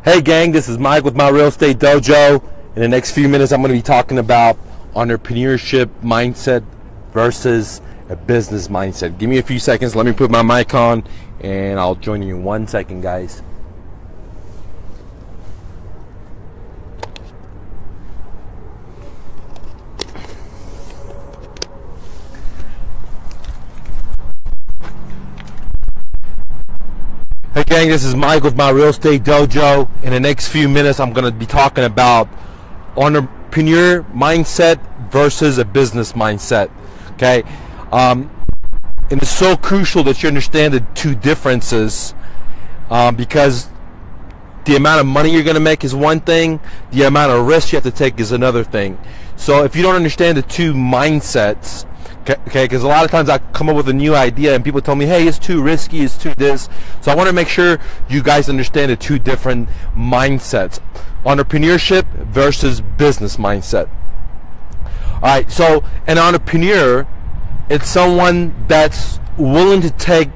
Hey gang, this is Mike with my Real Estate Dojo. In the next few minutes, I'm going to be talking about entrepreneurship mindset versus a business mindset. Give me a few seconds. Let me put my mic on and I'll join you in 1 second, guys. Hey gang, this is Mike with my Real Estate Dojo. In the next few minutes, I'm going to be talking about entrepreneur mindset versus a business mindset. Okay, and it's so crucial that you understand the two differences, because the amount of money you're going to make is one thing, the amount of risk you have to take is another thing. So if you don't understand the two mindsets, okay, because a lot of times I come up with a new idea and people tell me, hey, it's too risky, it's too this. So I want to make sure you guys understand the two different mindsets: entrepreneurship versus business mindset. All right, so an entrepreneur, it's someone that's willing to take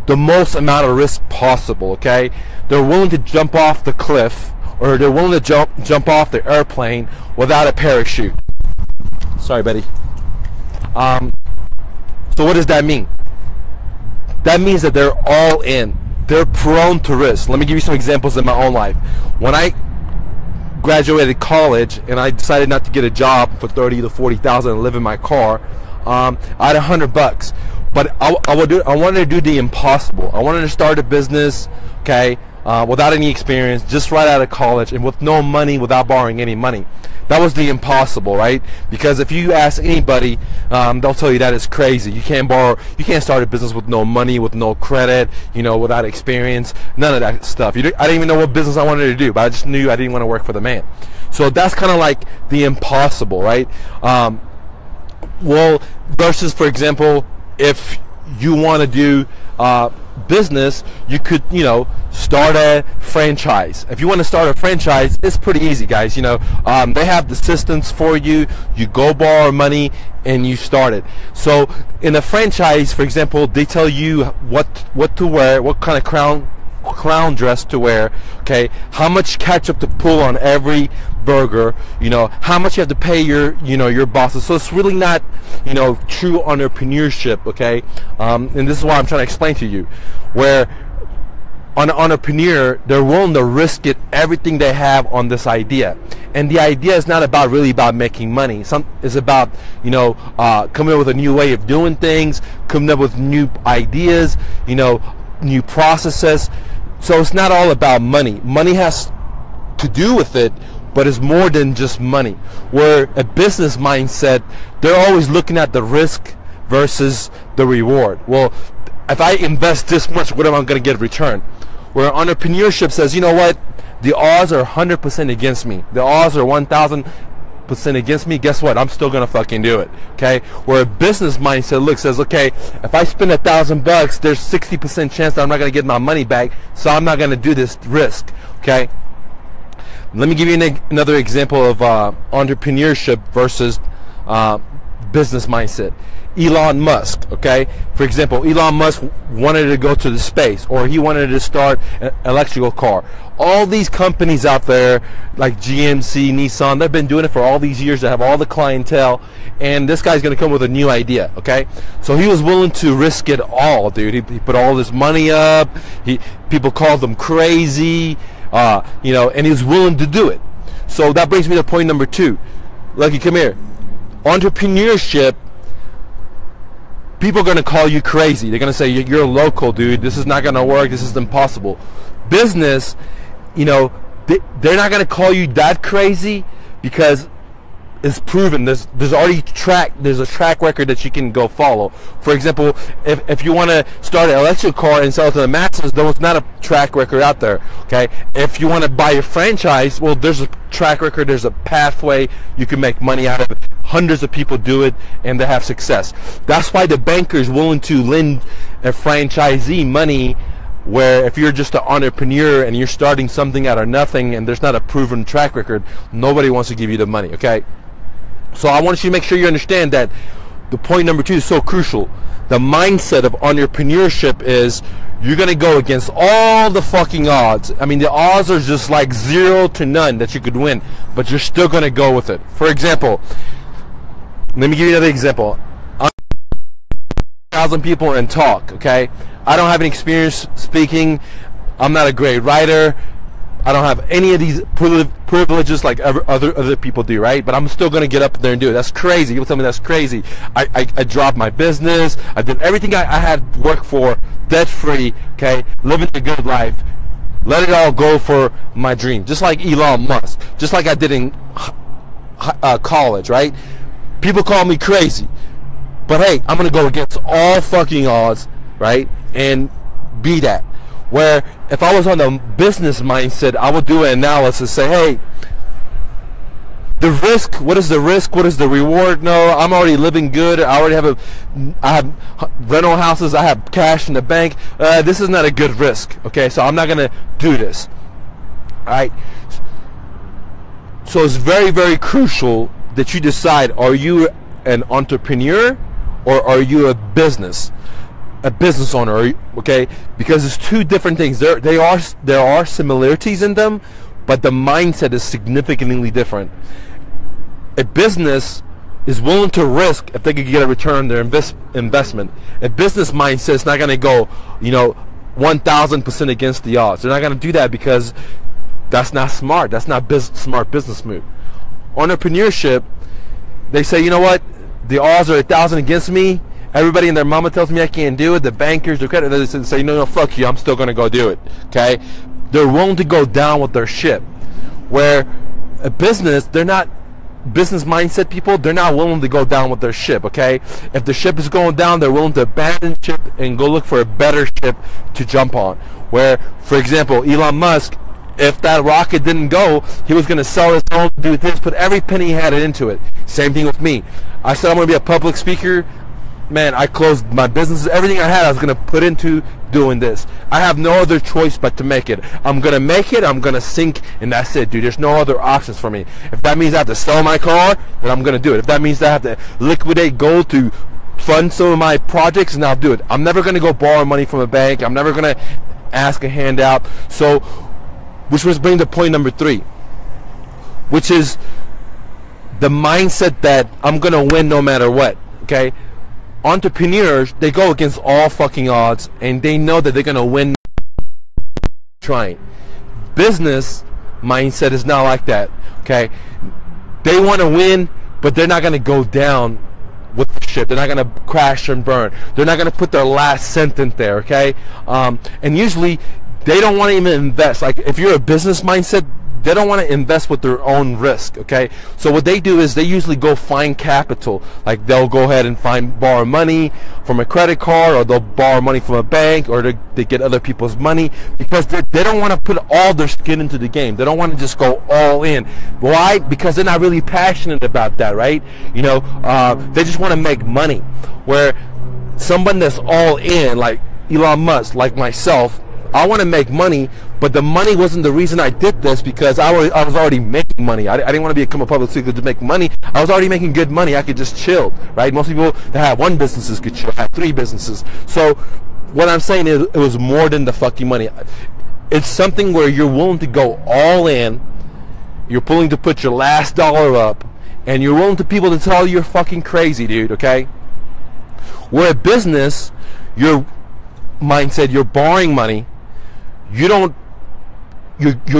the most amount of risk possible. Okay, they're willing to jump off the cliff, or they're willing to jump off the airplane without a parachute. Sorry, buddy. So what does that mean? That means that they're all in. They're prone to risk. Let me give you some examples in my own life. When I graduated college and I decided not to get a job for $30,000 to $40,000 and live in my car, I had $100, but I wanted to do the impossible. I wanted to start a business, okay, without any experience, just right out of college, and with no money, without borrowing any money. That was the impossible, right? Because if you ask anybody, they'll tell you that is crazy. You can't borrow, you can't start a business with no money, with no credit, you know, without experience, none of that stuff. I didn't even know what business I wanted to do, but I just knew I didn't want to work for the man. So that's kind of like the impossible, right? Well, versus, for example, if you want to do business, you could, you know, start a franchise. If you want to start a franchise, it's pretty easy, guys. You know, they have the systems for you. You go borrow money and you start it. So in a franchise, for example, they tell you what to wear, what kind of clown dress to wear, okay, how much ketchup to pull on every burger, you know, how much you have to pay your bosses. So it's really not, you know, true entrepreneurship, okay? And this is why I'm trying to explain to you, where an entrepreneur, they're willing to risk it, everything they have on this idea. And the idea is not really about making money. It's about, you know, coming up with a new way of doing things, coming up with new ideas, you know, new processes. So it's not all about money. Money has to do with it, but it's more than just money. Where a business mindset, they're always looking at the risk versus the reward. Well, if I invest this much, what am I going to get in return? Where entrepreneurship says, you know what, the odds are 100% against me. The odds are 1,000% against me. Guess what? I'm still gonna fucking do it. Okay. Where a business mindset says, okay, if I spend $1,000, there's 60% chance that I'm not gonna get my money back, so I'm not gonna do this risk. Okay. Let me give you another example of entrepreneurship versus business mindset. Elon Musk, okay? For example, Elon Musk wanted to go to the space, or he wanted to start an electrical car. All these companies out there, like GMC, Nissan, they've been doing it for all these years. They have all the clientele, and this guy's going to come with a new idea, okay? So he was willing to risk it all, dude. He put all this money up. People called him crazy, you know, and he was willing to do it. So that brings me to point number 2. Lucky, come here. Entrepreneurship, people are going to call you crazy. They're going to say, you're local, dude. This is not going to work. This is impossible. Business, you know, they're not going to call you that crazy because it's proven. There's already there's a track record that you can go follow. For example, if you want to start an electric car and sell it to the masses, there's not a track record out there. Okay. If you want to buy a franchise, well, there's a track record. There's a pathway. You can make money out of it. Hundreds of people do it and they have success. That's why the banker is willing to lend a franchisee money, where if you're just an entrepreneur and you're starting something out of nothing and there's not a proven track record, nobody wants to give you the money. Okay. So I want you to make sure you understand that the point number 2 is so crucial. The mindset of entrepreneurship is you're going to go against all the fucking odds. I mean, the odds are just like 0 to none that you could win, but you're still going to go with it. For example, let me give you another example. 1,000 people and talk, okay? I don't have any experience speaking. I'm not a great writer. I don't have any of these privileges like other people do, right? But I'm still going to get up there and do it. That's crazy. People tell me that's crazy. I dropped my business. I did everything I had worked for, debt-free, okay? Living a good life. Let it all go for my dream. Just like Elon Musk. Just like I did in college, right? People call me crazy. But hey, I'm going to go against all fucking odds, right? And be that. Where if I was on the business mindset, I would do an analysis, say, hey, the risk, what is the risk? What is the reward? No, I'm already living good. I have rental houses. I have cash in the bank. This is not a good risk. Okay, so I'm not going to do this. All right. So it's very, very crucial that you decide, are you an entrepreneur or are you a business owner? Okay, because it's two different things. There are similarities in them, but the mindset is significantly different. A business is willing to risk if they could get a return on their investment. A business mindset is not going to go, 1,000% against the odds. They're not going to do that because that's not smart. That's not smart business move. Entrepreneurship, they say, you know what? The odds are 1,000 against me. Everybody and their mama tells me I can't do it. The bankers, the credit, they say, no, fuck you. I'm still going to go do it. Okay? They're willing to go down with their ship. Where a business, they're not business mindset people. They're not willing to go down with their ship. Okay? If the ship is going down, they're willing to abandon the ship and go look for a better ship to jump on. Where, for example, Elon Musk, if that rocket didn't go, he was going to sell his own, do this, put every penny he had into it. Same thing with me. I said I'm going to be a public speaker. Man, I closed my businesses. Everything I had, I was going to put into doing this. I have no other choice but to make it. I'm going to make it. I'm going to sink, and that's it, dude. There's no other options for me. If that means I have to sell my car, then I'm going to do it. If that means I have to liquidate gold to fund some of my projects, then I'll do it. I'm never going to go borrow money from a bank. I'm never going to ask a handout. So, which was bring to point number 3, which is the mindset that I'm going to win no matter what, okay? Entrepreneurs, they go against all fucking odds, and they know that they're going to win trying. Business mindset is not like that, okay? They want to win, but they're not going to go down with the ship. They're not going to crash and burn. They're not going to put their last cent in there, okay? And usually, they don't want to even invest. Like, if you're a business mindset, they don't want to invest with their own risk, okay? So what they do is they usually go find capital. Like, they'll go ahead and borrow money from a credit card, or they'll borrow money from a bank, or they get other people's money, because they don't want to put all their skin into the game. They don't want to just go all in. Why? Because they're not really passionate about that, right? They just want to make money. Where someone that's all in, like Elon Musk, like myself, I want to make money, but the money wasn't the reason I did this, because I was already making money. I didn't want to become a public speaker to make money. I was already making good money. I could just chill, right? Most people that have one businesses could chill, have 3 businesses. So what I'm saying is, it was more than the fucking money. It's something where you're willing to go all in. You're willing to put your last dollar up, and you're willing to people to tell you're fucking crazy, dude, okay? Where a business, your mindset, you're borrowing money. You're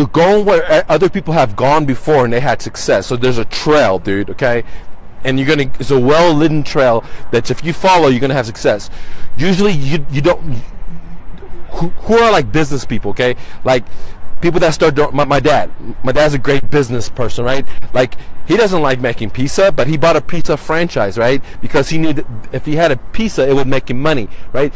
going where other people have gone before and they had success. So there's a trail, dude, okay? And it's a well-lit trail that if you follow, you're gonna have success. Usually you don't, who are like business people, okay? Like people that start, my dad's a great business person, right? Like, he doesn't like making pizza, but he bought a pizza franchise, right? Because he knew that if he had a pizza, it would make him money, right?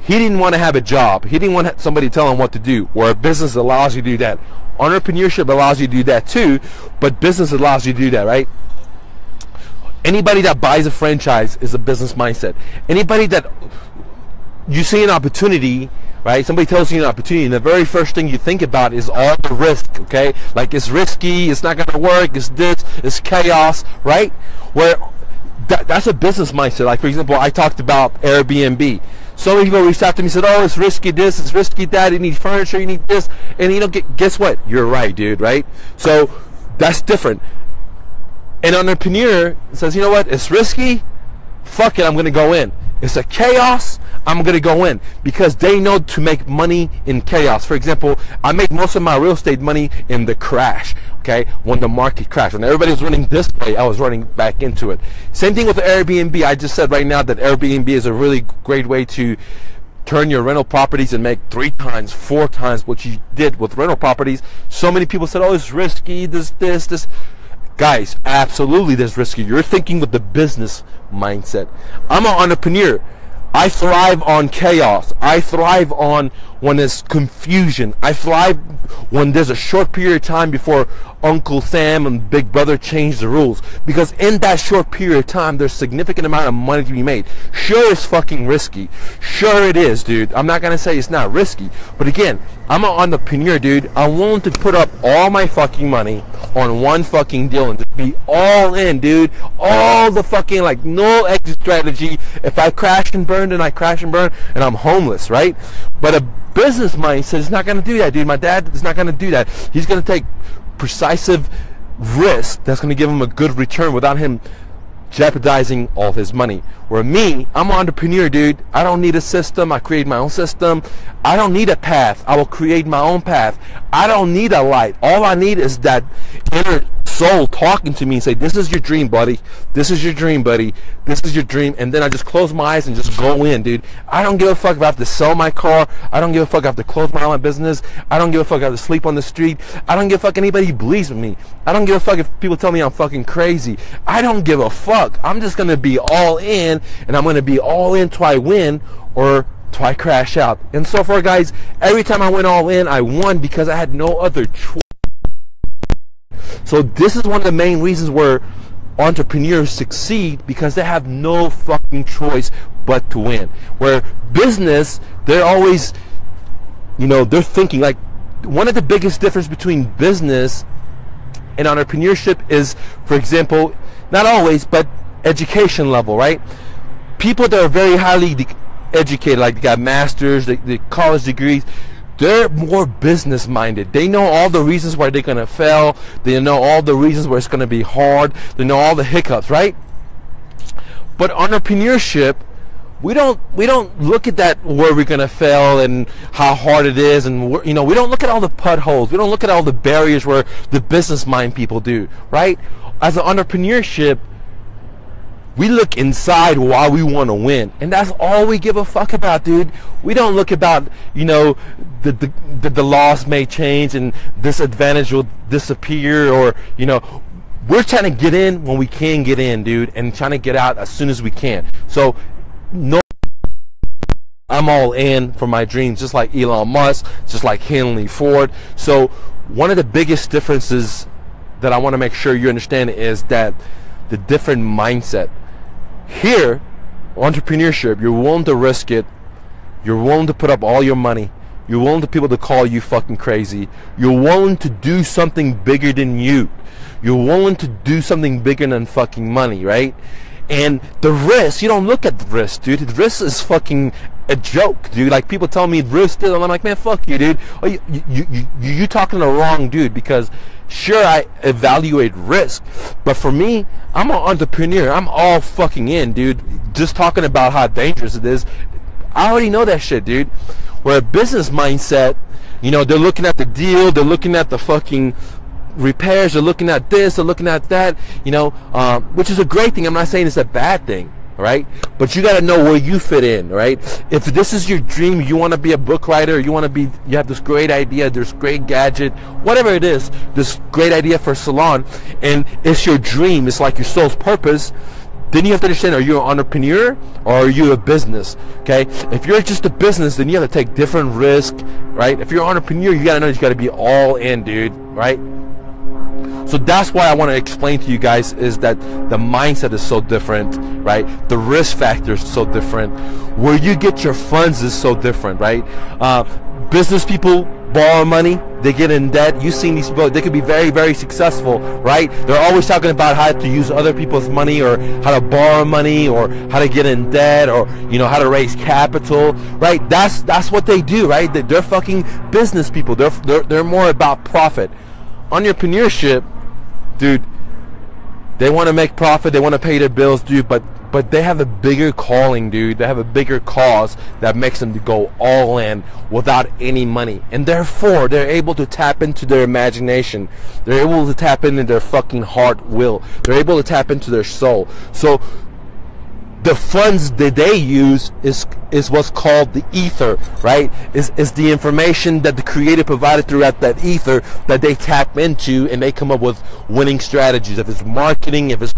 He didn't want to have a job. He didn't want somebody to tell him what to do. Where a business allows you to do that. Entrepreneurship allows you to do that too, but business allows you to do that, right? Anybody that buys a franchise is a business mindset. Anybody that you see an opportunity, right? Somebody tells you an opportunity, and the very first thing you think about is all the risk, okay? Like, it's risky, it's not going to work, it's this, it's chaos, right? Where that's a business mindset. Like, for example, I talked about Airbnb. So many people reached out to me and said, oh, it's risky this, it's risky that, you need furniture, you need this. And you know, guess what? You're right, dude, right? So that's different. An entrepreneur says, you know what? It's risky. Fuck it, I'm going to go in. It's a chaos. I'm going to go in, because they know to make money in chaos. For example, I make most of my real estate money in the crash, okay? When the market crashed. When everybody was running this way, I was running back into it. Same thing with Airbnb. I just said right now that Airbnb is a really great way to turn your rental properties and make 3 times, 4 times what you did with rental properties. So many people said, oh, it's risky, this. Guys, absolutely there's risky. You're thinking with the business mindset. I'm an entrepreneur. I thrive on chaos. I thrive on when there's confusion. I thrive when there's a short period of time before Uncle Sam and Big Brother change the rules. Because in that short period of time, there's a significant amount of money to be made. Sure, it's fucking risky. Sure it is, dude. I'm not going to say it's not risky. But again, I'm an entrepreneur, dude. I'm willing to put up all my fucking money on one fucking deal and just be all in, dude. All the fucking, like, no exit strategy. If I crash and burn, then I crash and burn, and I'm homeless, right? But a business mindset is not going to do that, dude. My dad is not going to do that. He's going to take precise risk that's going to give him a good return without him jeopardizing all his money. Where me, I'm an entrepreneur, dude. I don't need a system. I create my own system. I don't need a path. I will create my own path. I don't need a light. All I need is that inner soul talking to me and say, this is your dream, buddy. This is your dream, buddy. This is your dream. And then I just close my eyes and just go in, dude. I don't give a fuck if I have to sell my car. I don't give a fuck if I have to close my own business. I don't give a fuck if I have to sleep on the street. I don't give a fuck anybody believes with me. I don't give a fuck if people tell me I'm fucking crazy. I don't give a fuck. I'm just going to be all in, and I'm going to be all in till I win or till I crash out. And so far, guys, every time I went all in, I won because I had no other choice. So this is one of the main reasons where entrepreneurs succeed, because they have no fucking choice but to win. Where business, they're always, you know, they're thinking, like, one of the biggest difference between business and entrepreneurship is, for example, not always, but education level, right? People that are very highly educated, like they got masters, the college degrees, they're more business minded. They know all the reasons why they're gonna fail. They know all the reasons where it's gonna be hard. They know all the hiccups, right? But entrepreneurship, we don't look at that, where we're gonna fail and how hard it is, and you know, we don't look at all the potholes. We don't look at all the barriers where the business mind people do, right? As an entrepreneurship, we look inside why we want to win, and that's all we give a fuck about, dude. We don't look about, you know, the laws may change and this advantage will disappear, or, you know, we're trying to get in when we can get in, dude, and trying to get out as soon as we can. So, no, I'm all in for my dreams, just like Elon Musk, just like Henry Ford. So, one of the biggest differences that I want to make sure you understand is that the different mindset. Here, entrepreneurship, you're willing to risk it. You're willing to put up all your money. You're willing to people to call you fucking crazy. You're willing to do something bigger than you. You're willing to do something bigger than fucking money, right? And the risk, you don't look at the risk, dude. The risk is fucking a joke, dude. Like, people tell me risk is, and I'm like, man, fuck you, dude. Oh, you talking to the wrong dude, because sure, I evaluate risk, but for me, I'm an entrepreneur. I'm all fucking in, dude. Just talking about how dangerous it is, I already know that shit, dude. Where a business mindset, you know, they're looking at the deal, they're looking at the fucking repairs, they're looking at this, they're looking at that, you know, which is a great thing. I'm not saying it's a bad thing, right? But you got to know where you fit in, right? If this is your dream, you want to be a book writer, you want to be, you have this great idea, this great gadget, whatever it is, this great idea for a salon, and it's your dream, it's like your soul's purpose, then you have to understand, are you an entrepreneur or are you a business? Okay, if you're just a business, then you have to take different risk, right? If you're an entrepreneur, you got to know you got to be all in, dude, right? So that's why I want to explain to you guys is that the mindset is so different, right? The risk factor is so different. Where you get your funds is so different, right? Business people borrow money. they get in debt. You've seen these people, they could be very, very successful, right? They're always talking about how to use other people's money, or how to borrow money, or how to get in debt, or how to raise capital, right? That's what they do, right? They're fucking business people. They're more about profit. Entrepreneurship, dude, they want to make profit, they want to pay their bills, dude, but they have a bigger calling, dude. They have a bigger cause that makes them to go all in without any money. And therefore, they're able to tap into their imagination. They're able to tap into their fucking heart will. They're able to tap into their soul. So the funds that they use is what's called the ether, right? Is the information that the creator provided throughout that ether that they tap into, and they come up with winning strategies. If it's marketing, if it's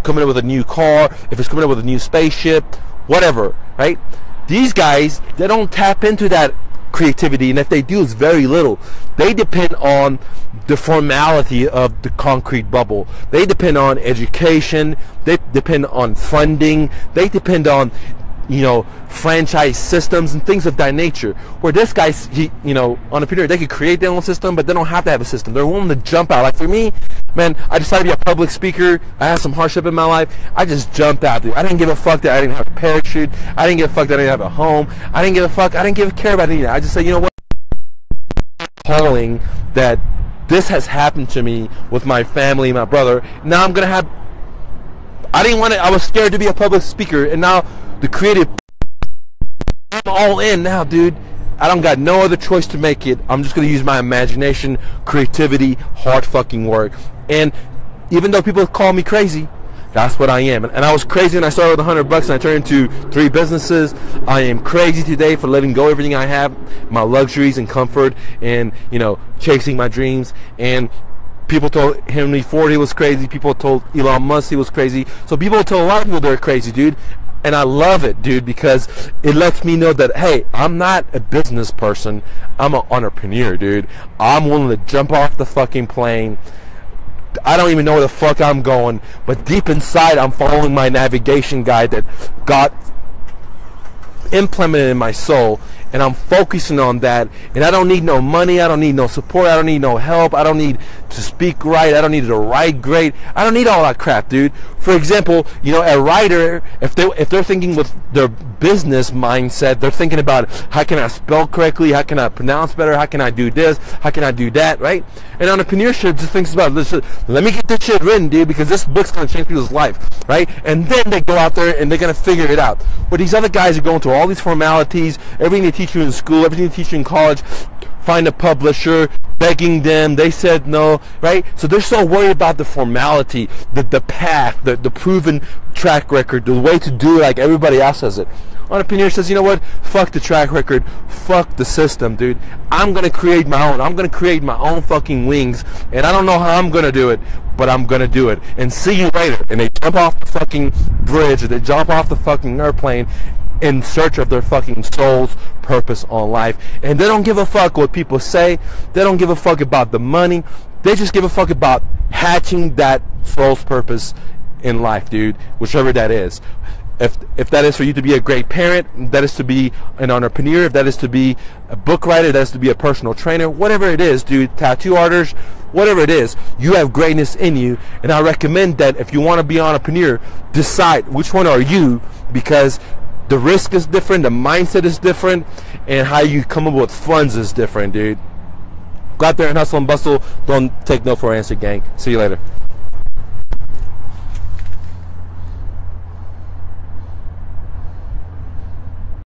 coming up with a new car, if it's coming up with a new spaceship, whatever, right? These guys, they don't tap into that creativity, and if they do, it's very little. They depend on the formality of the concrete bubble. They depend on education. They depend on funding. They depend on franchise systems and things of that nature. Where this guy's, entrepreneur, they could create their own system, but they don't have to have a system. They're willing to jump out. Like for me, man, I decided to be a public speaker. I had some hardship in my life. I just jumped out, dude. I didn't give a fuck that I didn't have a parachute. I didn't give a fuck that I didn't have a home. I didn't give a fuck. I didn't give a care about anything. I just said, you know what? Calling that this has happened to me with my family, my brother. Now I'm gonna have. I didn't want it. I was scared to be a public speaker, and now the creative. I'm all in now, dude. I don't got no other choice to make it. I'm just gonna use my imagination, creativity, hard fucking work. And even though people call me crazy, that's what I am. And I was crazy when I started with $100 and I turned into 3 businesses. I am crazy today for letting go of everything I have, my luxuries and comfort, and chasing my dreams. And people told Henry Ford he was crazy. People told Elon Musk he was crazy. So people told a lot of people they're crazy, dude. And I love it, dude, because it lets me know that, hey, I'm not a business person. I'm an entrepreneur, dude. I'm willing to jump off the fucking plane. I don't even know where the fuck I'm going, but deep inside I'm following my navigation guide that got implemented in my soul, and I'm focusing on that. And I don't need no money, I don't need no support, I don't need no help, I don't need to speak right, I don't need to write great, I don't need all that crap, dude. For example, a writer, if they're thinking with their business mindset, they're thinking about how can I spell correctly, how can I pronounce better, how can I do this, how can I do that, right? And entrepreneurship just thinks about, listen, let me get this shit written, dude, because this book's gonna change people's life, right? And then they go out there and they're gonna figure it out. Where these other guys are going through all these formalities, everything they teach you in school, everything they teach you in college, find a publisher, begging them, they said no, right? So they're so worried about the formality, the path, the proven track record, the way to do it like everybody else does it. Entrepreneur says, you know what? Fuck the track record. Fuck the system, dude. I'm going to create my own. I'm going to create my own fucking wings. And I don't know how I'm going to do it, but I'm going to do it. And see you later. And they jump off the fucking bridge, or they jump off the fucking airplane in search of their fucking soul's purpose on life. And they don't give a fuck what people say. They don't give a fuck about the money. They just give a fuck about hatching that soul's purpose in life, dude. Whichever that is. If that is for you to be a great parent, that is to be an entrepreneur, if that is to be a book writer, that is to be a personal trainer, whatever it is, dude, tattoo artist, whatever it is, you have greatness in you. And I recommend that if you want to be an entrepreneur, decide which one are you, because the risk is different, the mindset is different, and how you come up with funds is different, dude. Go out there and hustle and bustle. Don't take no for an answer, gang. See you later.